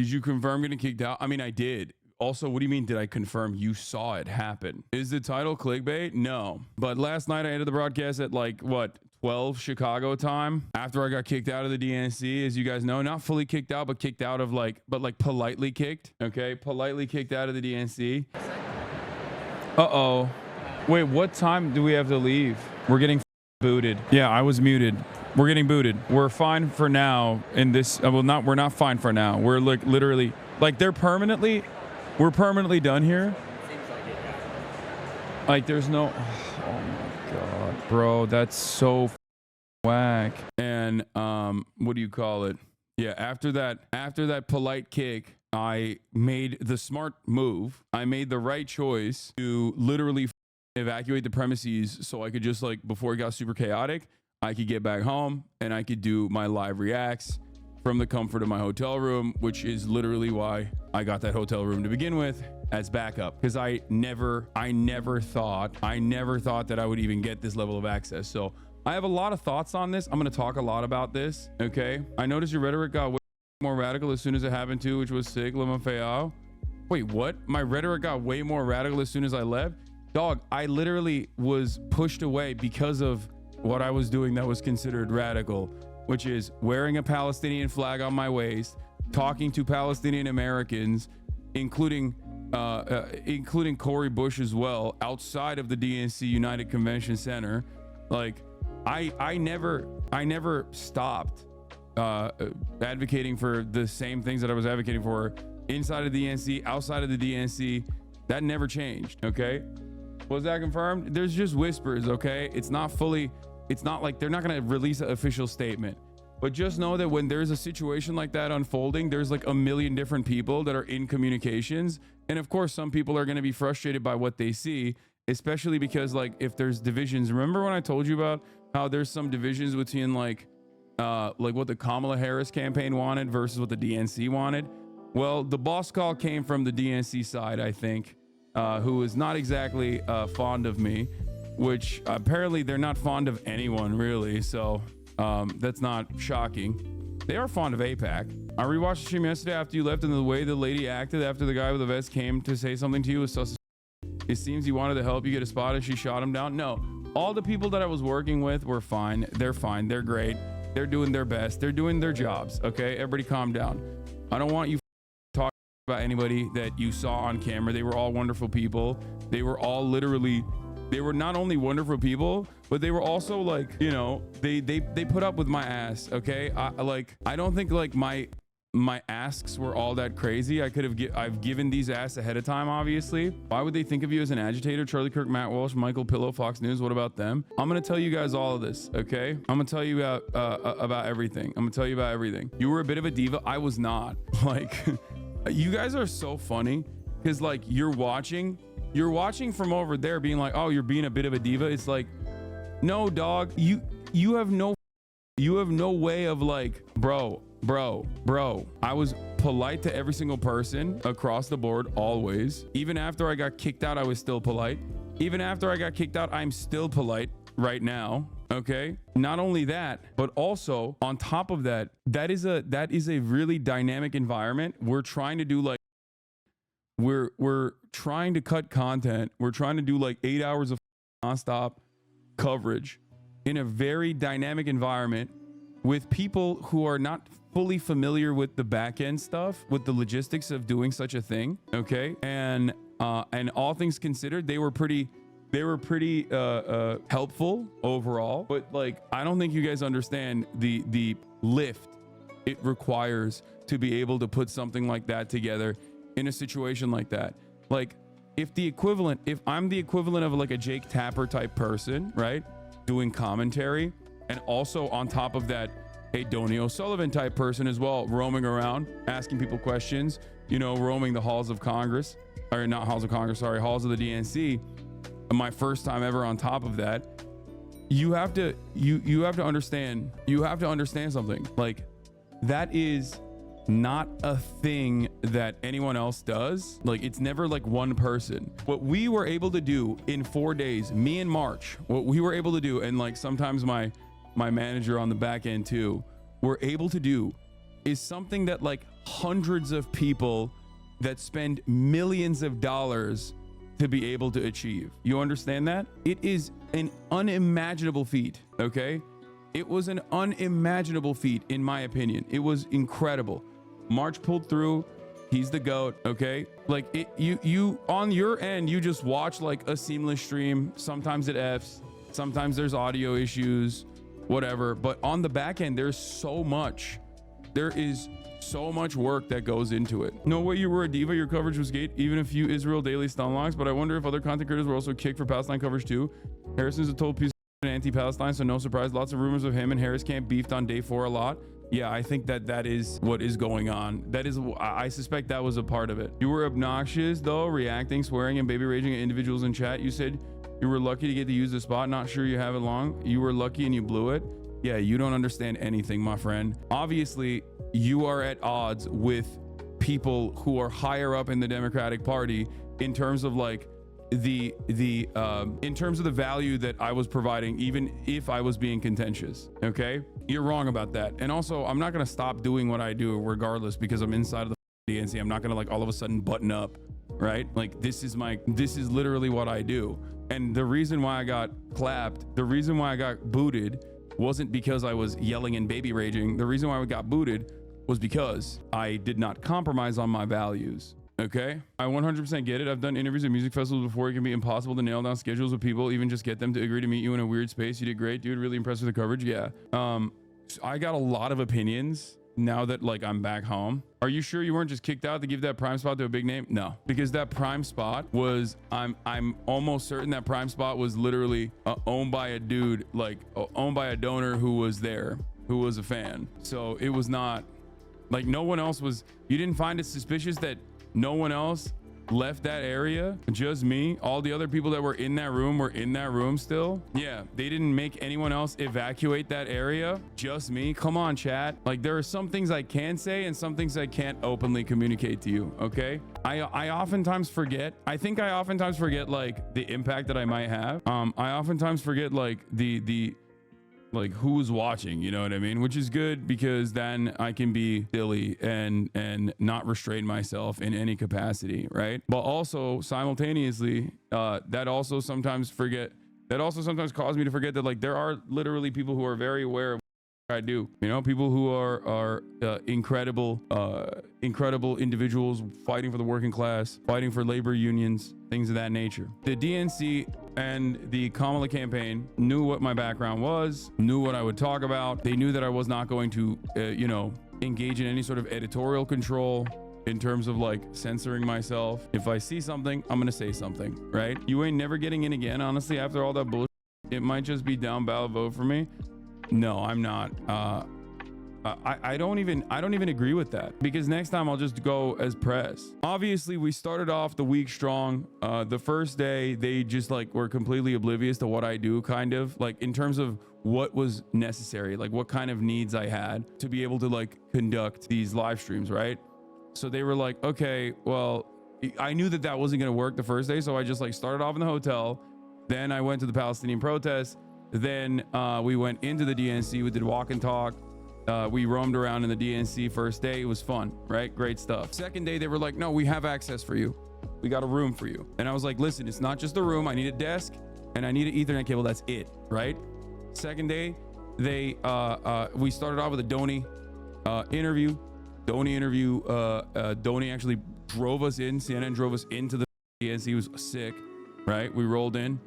Did you confirm getting kicked out? I mean, I did. Also, what do you mean, did I confirm? You saw it happen. Is the title clickbait? No. But last night I ended the broadcast at like, what, 12 Chicago time after I got kicked out of the DNC, as you guys know. Not fully kicked out, but kicked out of like, but like politely kicked. Okay, politely kicked out of the DNC. Uh-oh. Wait, what time do we have to leave? We're getting booted. Yeah, I was muted. We're getting booted. We're fine for now in this. Well, we're not fine for now. We're like literally, like we're permanently done here. Like there's no, oh my God, bro, that's so whack. And what do you call it? Yeah, after that polite kick, I made the smart move. I made the right choice to literally evacuate the premises so I could just like, before it got super chaotic, I could get back home and I could do my live reacts from the comfort of my hotel room, which is literally why I got that hotel room to begin with as backup, because I never thought that I would even get this level of access. So I have a lot of thoughts on this. I'm going to talk a lot about this. Okay. I noticed your rhetoric got way more radical as soon as it happened too, which was sick. Wait, what? My rhetoric got way more radical as soon as I left? Dog, I literally was pushed away because of what I was doing that was considered radical, which is wearing a Palestinian flag on my waist, talking to Palestinian Americans, including Corey Bush as well, outside of the DNC United Convention Center. Like, I never stopped advocating for the same things that I was advocating for inside of the DNC, outside of the DNC. That never changed. Okay, was that confirmed? There's just whispers. Okay, it's not like they're not going to release an official statement, but just know that when there's a situation like that unfolding, there's like a million different people that are in communications. And of course, some people are going to be frustrated by what they see, especially because like if there's divisions, remember when I told you about how there's some divisions between like what the Kamala Harris campaign wanted versus what the DNC wanted? Well, the boss call came from the DNC side, I think, who is not exactly fond of me, which apparently they're not fond of anyone really. So that's not shocking. They are fond of APAC. I rewatched the stream yesterday after you left, and the way the lady acted after the guy with the vest came to say something to you was sus. It seems he wanted to help you get a spot and she shot him down. No, all the people that I was working with were fine. They're fine. They're great. They're doing their best. They're doing their jobs. Okay, everybody calm down. I don't want you talking about anybody that you saw on camera. They were all wonderful people. They were all literally, they were not only wonderful people, but they were also like, you know, they put up with my ass. Okay, I don't think like my asks were all that crazy. I've given these asks ahead of time, obviously. Why would they think of you as an agitator? Charlie Kirk, Matt Walsh, Michael Pillow, Fox News. What about them? I'm gonna tell you guys all of this, okay? I'm gonna tell you about everything. I'm gonna tell you about everything. You were a bit of a diva. I was not. Like, you guys are so funny because like you're watching from over there being like, oh, you're being a bit of a diva. It's like, no, dog, you have no way of like, bro, I was polite to every single person across the board, always. Even after I got kicked out, I was still polite. Even after I got kicked out, I'm still polite right now. Okay, not only that, but also on top of that, that is a really dynamic environment. We're trying to do like, we're trying to cut content. We're trying to do like 8 hours of nonstop coverage in a very dynamic environment with people who are not fully familiar with the back end stuff, with the logistics of doing such a thing. Okay, and all things considered, they were pretty helpful overall. But like, I don't think you guys understand the lift it requires to be able to put something like that together in a situation like that. Like, if I'm the equivalent of like a Jake Tapper type person, right, doing commentary, and also on top of that, a Donny O'Sullivan type person as well, roaming around, asking people questions, you know, roaming the halls of Congress, or not halls of Congress, sorry, halls of the DNC. My first time ever on top of that. You have to understand something. Like, that is not a thing that anyone else does. Like, it's never like one person. What we were able to do in 4 days, me and March, what we were able to do, and like sometimes my manager on the back end too, were able to do is something that like hundreds of people that spend millions of dollars to be able to achieve. You understand that? It is an unimaginable feat, okay? It was an unimaginable feat, in my opinion. It was incredible. March pulled through. He's the GOAT, okay? Like, you on your end, you just watch like a seamless stream. Sometimes it Fs, sometimes there's audio issues, whatever. But on the back end, there's so much. There is so much work that goes into it. No way you were a diva. Your coverage was great. Even a few Israel daily stun locks, but I wonder if other content creators were also kicked for Palestine coverage too. Harrison's a total piece of anti-Palestine, so no surprise. Lots of rumors of him and Harris camp beefed on day 4 a lot. Yeah, I think that is what is going on. That is, I suspect that was a part of it. You were obnoxious though, reacting, swearing, and baby raging at individuals in chat. You said you were lucky to get to use the spot. Not sure you have it long. You were lucky and you blew it. Yeah, you don't understand anything, my friend. Obviously, you are at odds with people who are higher up in the Democratic Party in terms of like in terms of the value that I was providing, even if I was being contentious. Okay, you're wrong about that. And also, I'm not gonna stop doing what I do regardless because I'm inside of the DNC. I'm not gonna like all of a sudden button up, right? Like this is literally what I do. And the reason why I got clapped, the reason why I got booted wasn't because I was yelling and baby raging. The reason why we got booted was because I did not compromise on my values. Okay, I 100% get it. I've done interviews at music festivals before. It can be impossible to nail down schedules with people, even just get them to agree to meet you in a weird space. You did great, dude. Really impressed with the coverage. Yeah. So I got a lot of opinions now that like I'm back home. Are you sure you weren't just kicked out to give that prime spot to a big name? No, because that prime spot was, I'm almost certain that prime spot was literally owned by a dude, like owned by a donor who was there, who was a fan. So it was not like no one else was. You didn't find it suspicious that no one else left that area? Just me? All the other people that were in that room were in that room still? Yeah, they didn't make anyone else evacuate that area? Just me? Come on, chat. Like, there are some things I can say and some things I can't openly communicate to you, okay? I oftentimes forget. I think I oftentimes forget like the impact that I might have. I oftentimes forget like the like who's watching, you know what I mean? Which is good because then I can be silly and not restrain myself in any capacity, right? But also simultaneously, that also sometimes causes me to forget that like there are literally people who are very aware of what I do, you know, people who are incredible individuals fighting for the working class, fighting for labor unions, things of that nature. The DNC and the Kamala campaign knew what my background was, knew what I would talk about. They knew that I was not going to, you know, engage in any sort of editorial control in terms of like censoring myself. If I see something, I'm gonna say something, right? You ain't never getting in again, honestly, after all that bullshit. It might just be down ballot vote for me. No, I'm not. I don't even agree with that, because next time I'll just go as press. Obviously, we started off the week strong. The first day, they just like were completely oblivious to what I do, kind of like in terms of what was necessary, like what kind of needs I had to be able to like conduct these live streams, right? So they were like, okay, well, I knew that wasn't going to work the first day. So I just like started off in the hotel. Then I went to the Palestinian protests. Then we went into the DNC. We did walk and talk. We roamed around in the DNC first day. It was fun, right? Great stuff. Second day, they were like, no, we have access for you. We got a room for you. And I was like, listen, it's not just a room. I need a desk and I need an Ethernet cable. That's it, right? Second day, we started off with a Donny interview. Donny actually drove us in. CNN drove us into the DNC. He was sick, right? We rolled in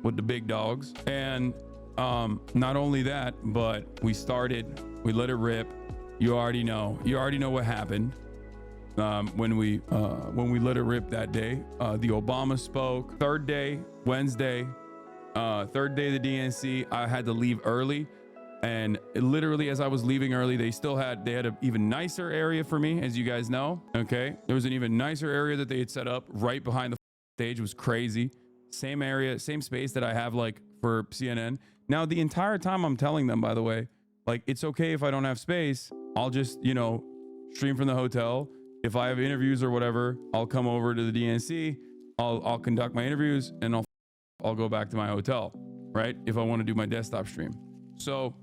with the big dogs. And not only that, but we let it rip. You already know what happened when we let it rip that day. The Obama spoke. Third day, Wednesday, third day of the DNC, I had to leave early. And literally as I was leaving early, they had an even nicer area for me, as you guys know. Okay, there was an even nicer area that they had set up right behind the stage. It was crazy. Same area, same space that I have like for CNN. Now, the entire time I'm telling them, by the way, like, it's okay if I don't have space. I'll just, you know, stream from the hotel. If I have interviews or whatever, I'll come over to the DNC. I'll conduct my interviews and I'll go back to my hotel, right? If I want to do my desktop stream. So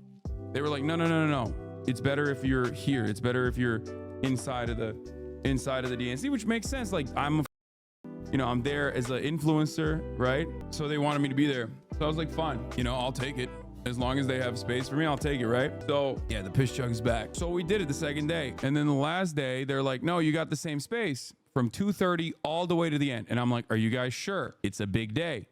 they were like, no. it's better if you're here. It's better if you're inside of the DNC, which makes sense. Like I'm there as an influencer, right? So they wanted me to be there. So I was like, fine, I'll take it. As long as they have space for me, I'll take it, right? So yeah, the piss jug's back. So we did it the second day. And then the last day, they're like, no, you got the same space from 2:30 all the way to the end. And I'm like, are you guys sure? It's a big day.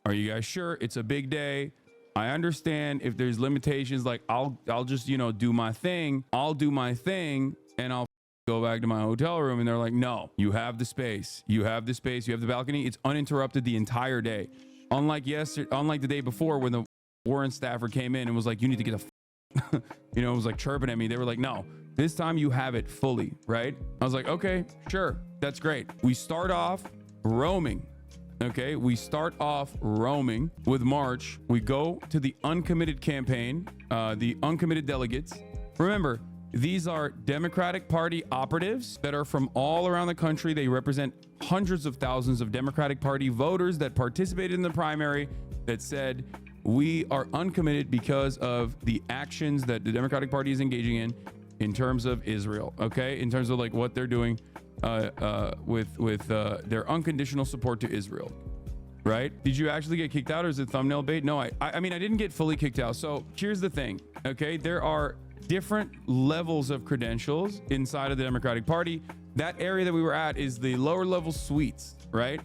Are you guys sure? It's a big day. I understand if there's limitations, like I'll just, do my thing. I'll do my thing and I'll go back to my hotel room. And they're like, no, you have the space. You have the space. You have the balcony. It's uninterrupted the entire day. Unlike the day before when the Warren staffer came in and was like, you need to get it was like chirping at me. They were like, no, this time you have it fully, right? I was like, okay, sure. That's great. We start off roaming. Okay, we start off roaming with March. We go to the uncommitted campaign, the uncommitted delegates. Remember, these are Democratic Party operatives that are from all around the country. They represent hundreds of thousands of Democratic Party voters that participated in the primary that said, we are uncommitted because of the actions that the Democratic Party is engaging in terms of Israel. Okay, in terms of like what they're doing with their unconditional support to Israel, right? Did you actually get kicked out or is it thumbnail bait? No, I mean, I didn't get fully kicked out. So here's the thing, okay? There are different levels of credentials inside of the Democratic Party. That area that we were at is the lower level suites, right?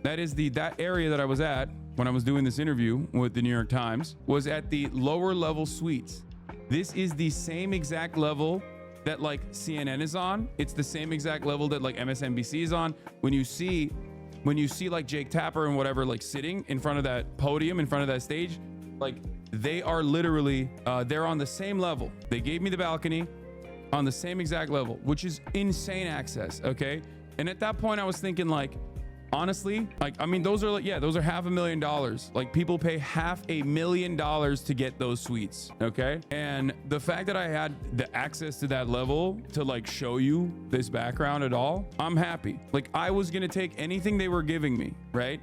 That is that area that I was at when I was doing this interview with the New York Times was at the lower level suites. This is the same exact level that like CNN is on. It's the same exact level that like MSNBC is on. When you see like Jake Tapper and whatever, like sitting in front of that podium, in front of that stage, like they are literally, they're on the same level. They gave me the balcony on the same exact level, which is insane access. Okay. And at that point I was thinking like, honestly, like, I mean, those are like, yeah, those are $500,000. Like people pay $500,000 to get those suites. Okay. And the fact that I had the access to that level to like show you this background at all, I'm happy. Like I was going to take anything they were giving me, right?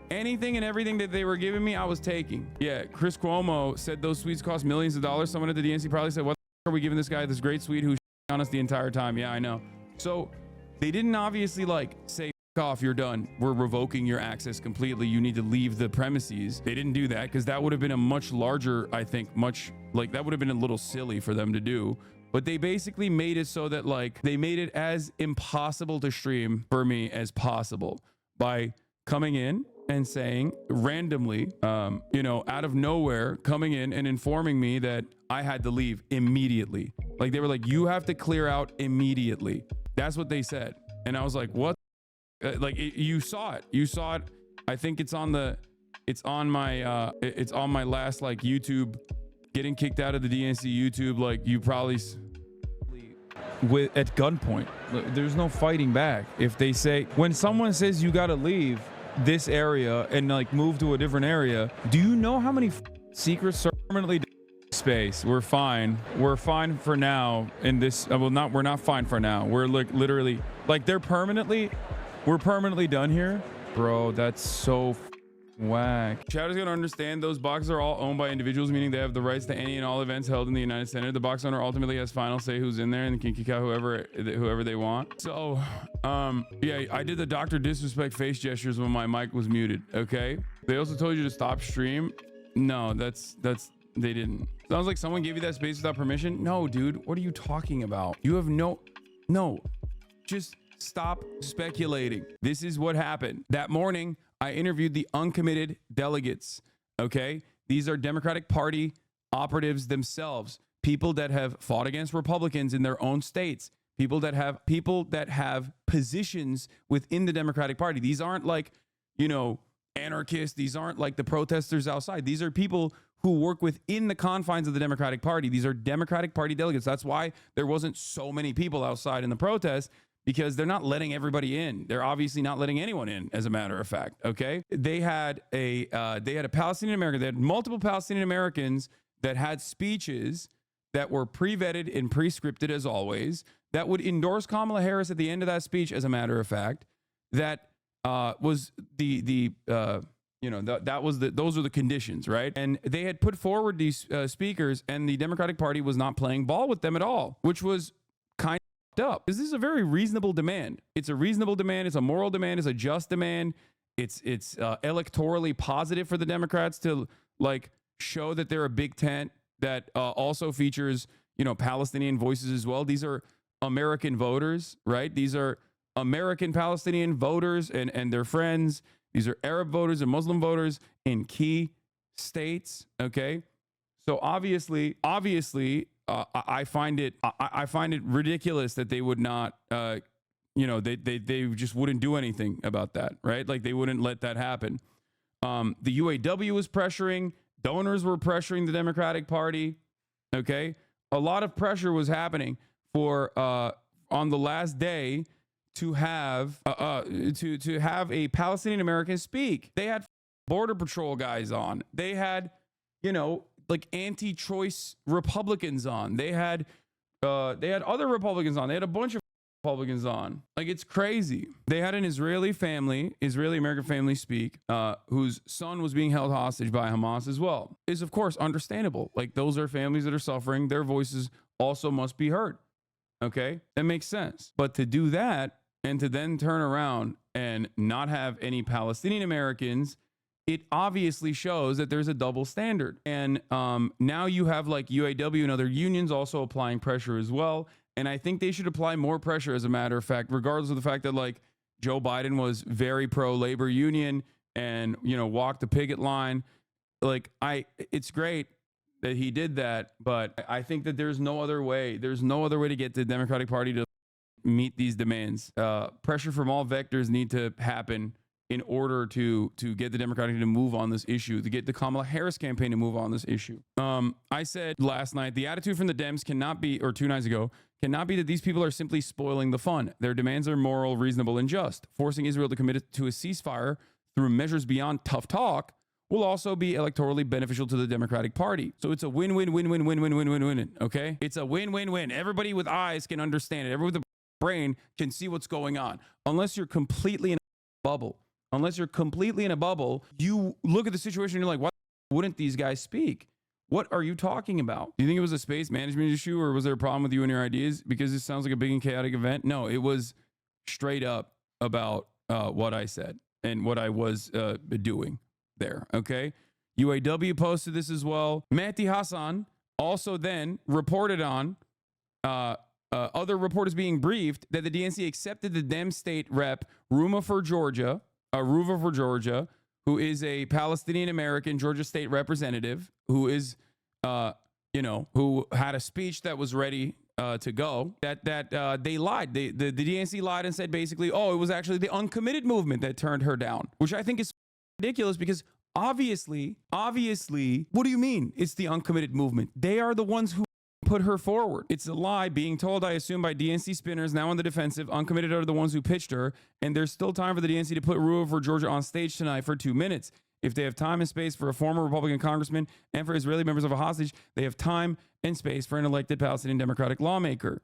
Anything and everything that they were giving me, I was taking. Yeah. Chris Cuomo said those suites cost millions of dollars. Someone at the DNC probably said, what the are we giving this guy this great suite who's on us the entire time? Yeah, I know. So they didn't obviously like say, off, you're done, we're revoking your access completely, you need to leave the premises. They didn't do that because that would have been a much larger, I think, that would have been a little silly for them to do. But they basically made it so that like they made it as impossible to stream for me as possible by coming in and saying randomly, out of nowhere, coming in and informing me that I had to leave immediately. Like they were like, you have to clear out immediately. That's what they said. And I was like, what? You saw it. I think it's on my last like YouTube getting kicked out of the DNC YouTube. Like you probably at gunpoint. There's no fighting back. If they say, when someone says you got to leave this area and like move to a different area, do you know how many secrets are permanently space? We're fine for now in this. We're not fine for now. We're like literally like we're permanently done here. Bro, that's so whack. Chad is going to understand those boxes are all owned by individuals, meaning they have the rights to any and all events held in the United Center. The box owner ultimately has final say who's in there and can kick out whoever they want. So, yeah, I did the Dr. Disrespect face gestures when my mic was muted, okay? They also told you to stop stream. No, they didn't. Sounds like someone gave you that space without permission. No, dude, what are you talking about? You have no, just stop speculating. This is what happened. That morning, I interviewed the uncommitted delegates. Okay. These are Democratic Party operatives themselves, people that have fought against Republicans in their own states, people that have positions within the Democratic Party. These aren't like, anarchists. These aren't like the protesters outside. These are people who work within the confines of the Democratic Party. These are Democratic Party delegates. That's why there wasn't so many people outside in the protest, because they're not letting everybody in. They're obviously not letting anyone in, as a matter of fact. Okay. They had a Palestinian American. They had multiple Palestinian Americans that had speeches that were pre-vetted and pre-scripted as always, that would endorse Kamala Harris at the end of that speech, as a matter of fact. That was the You know, those are the conditions, right? And they had put forward these speakers, and the Democratic Party was not playing ball with them at all, which was kind of up. This is a very reasonable demand. It's a reasonable demand. It's a moral demand. It's a just demand. It's electorally positive for the Democrats to like show that they're a big tent that also features, you know, Palestinian voices as well. These are American voters, right? These are American Palestinian voters and their friends. These are Arab voters and Muslim voters in key states. Okay, so obviously, I find it ridiculous that they would not, you know, they just wouldn't do anything about that, right? Like they wouldn't let that happen. The UAW was pressuring, donors were pressuring the Democratic Party. Okay, a lot of pressure was happening for on the last day to have to have a Palestinian American speak. They had Border Patrol guys on. They had, you know, like anti-choice Republicans on. They had other Republicans on. They had a bunch of Republicans on. Like, it's crazy. They had an Israeli American family speak, whose son was being held hostage by Hamas as well. Is of course understandable. Like, those are families that are suffering. Their voices also must be heard. Okay, that makes sense. But to do that and to then turn around and not have any Palestinian Americans, it obviously shows that there's a double standard. And now you have like UAW and other unions also applying pressure as well. And I think they should apply more pressure, as a matter of fact, regardless of the fact that like Joe Biden was very pro labor union and, you know, walked the picket line. Like, it's great that he did that, but I think that there's no other way. There's no other way to get the Democratic Party to meet these demands. Pressure from all vectors need to happen in order to get the Democratic to move on this issue, to get the Kamala Harris campaign to move on this issue. I said last night, the attitude from the Dems cannot be, or 2 nights ago, cannot be that these people are simply spoiling the fun. Their demands are moral, reasonable, and just. Forcing Israel to commit to a ceasefire through measures beyond tough talk will also be electorally beneficial to the Democratic Party. So it's a win-win-win-win-win-win-win-win-win, okay? It's a win-win-win. Everybody with eyes can understand it. Everybody with a brain can see what's going on. Unless you're completely in a bubble. Unless you're completely in a bubble, you look at the situation and you're like, why wouldn't these guys speak? What are you talking about? Do you think it was a space management issue, or was there a problem with you and your ideas? Because this sounds like a big and chaotic event. No, it was straight up about what I said and what I was doing there. Okay. UAW posted this as well. Mehdi Hassan also then reported on other reporters being briefed that the DNC accepted the Dem state rep Ruva for Georgia, who is a Palestinian American Georgia state representative, who is, who had a speech that was ready to go. That they lied. The DNC lied and said basically, oh, it was actually the uncommitted movement that turned her down, which I think is ridiculous because obviously, what do you mean it's the uncommitted movement? They are the ones who put her forward. It's a lie being told, I assume, by DNC spinners now on the defensive. Uncommitted are the ones who pitched her, and there's still time for the DNC to put Ruva for Georgia on stage tonight for 2 minutes. If they have time and space for a former Republican congressman and for Israeli members of a hostage, they have time and space for an elected Palestinian Democratic lawmaker.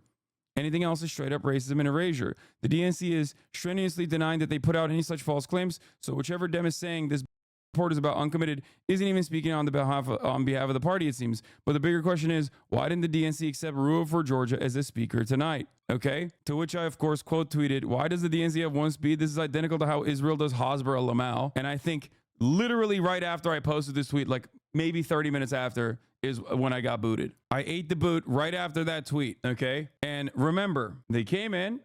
Anything else is straight up racism and erasure. The DNC is strenuously denying that they put out any such false claims, so whichever Dem is saying this report is about uncommitted isn't even speaking on behalf of the party, it seems. But the bigger question is, why didn't the DNC accept Ruva for Georgia as a speaker tonight? Okay, to which I of course quote tweeted, why does the DNC have one speed? This is identical to how Israel does Hasbara Lamal. And I think literally right after I posted this tweet, like maybe 30 minutes after, is when I got booted. I ate the boot right after that tweet. Okay, and remember, they came in,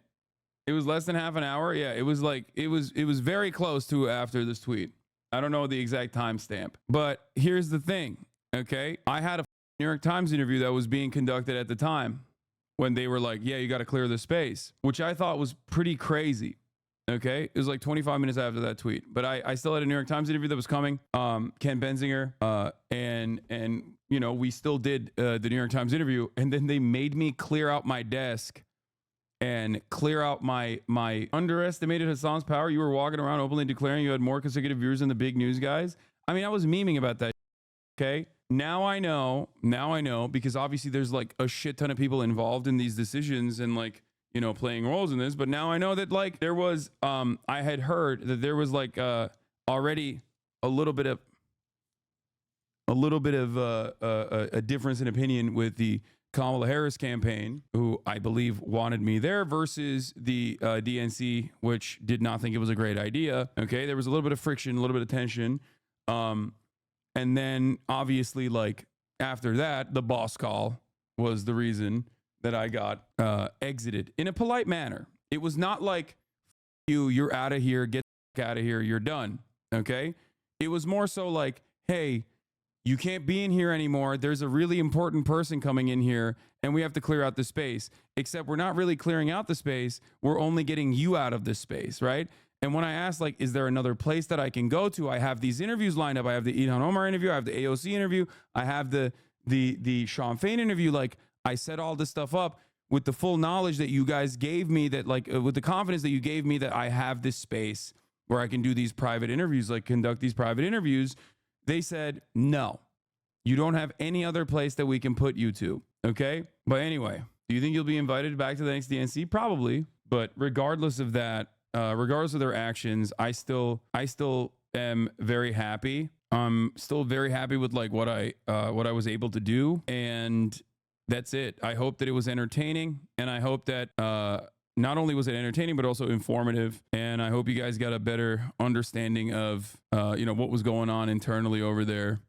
it was less than half an hour. Yeah, it was like it was very close to after this tweet. I don't know the exact timestamp, but here's the thing. Okay, I had a New York Times interview that was being conducted at the time when they were like, yeah, you got to clear the space, which I thought was pretty crazy. Okay, it was like 25 minutes after that tweet, but I still had a New York Times interview that was coming. Ken Benzinger, and you know, we still did the New York Times interview, and then they made me clear out my desk and clear out my underestimated Hassan's power. You were walking around openly declaring you had more consecutive viewers than the big news guys. I mean, I was memeing about that. Okay, now I know because obviously there's like a shit ton of people involved in these decisions and like, you know, playing roles in this. But now I know that like there was I had heard that there was like already a little bit of a difference in opinion with the Kamala Harris campaign, who I believe wanted me there, versus the DNC, which did not think it was a great idea. Okay, there was a little bit of friction, a little bit of tension, and then obviously, like after that, the boss call was the reason that I got exited in a polite manner. It was not like you're out of here, get out of here, you're done. Okay, it was more so like, hey, you can't be in here anymore. There's a really important person coming in here and we have to clear out the space. Except we're not really clearing out the space. We're only getting you out of this space, right? And when I asked, like, is there another place that I can go to? I have these interviews lined up. I have the Ilhan Omar interview. I have the AOC interview. I have the Sean Fain interview. Like, I set all this stuff up with the full knowledge that you guys gave me, that like with the confidence that you gave me that I have this space where I can do these private interviews, like conduct these private interviews. They said, no, you don't have any other place that we can put you to. Okay. But anyway, do you think you'll be invited back to the next DNC? Probably. But regardless of that, regardless of their actions, I still am very happy. I'm still very happy with like what I was able to do. And that's it. I hope that it was entertaining. And I hope that, not only was it entertaining, but also informative. And I hope you guys got a better understanding of, what was going on internally over there.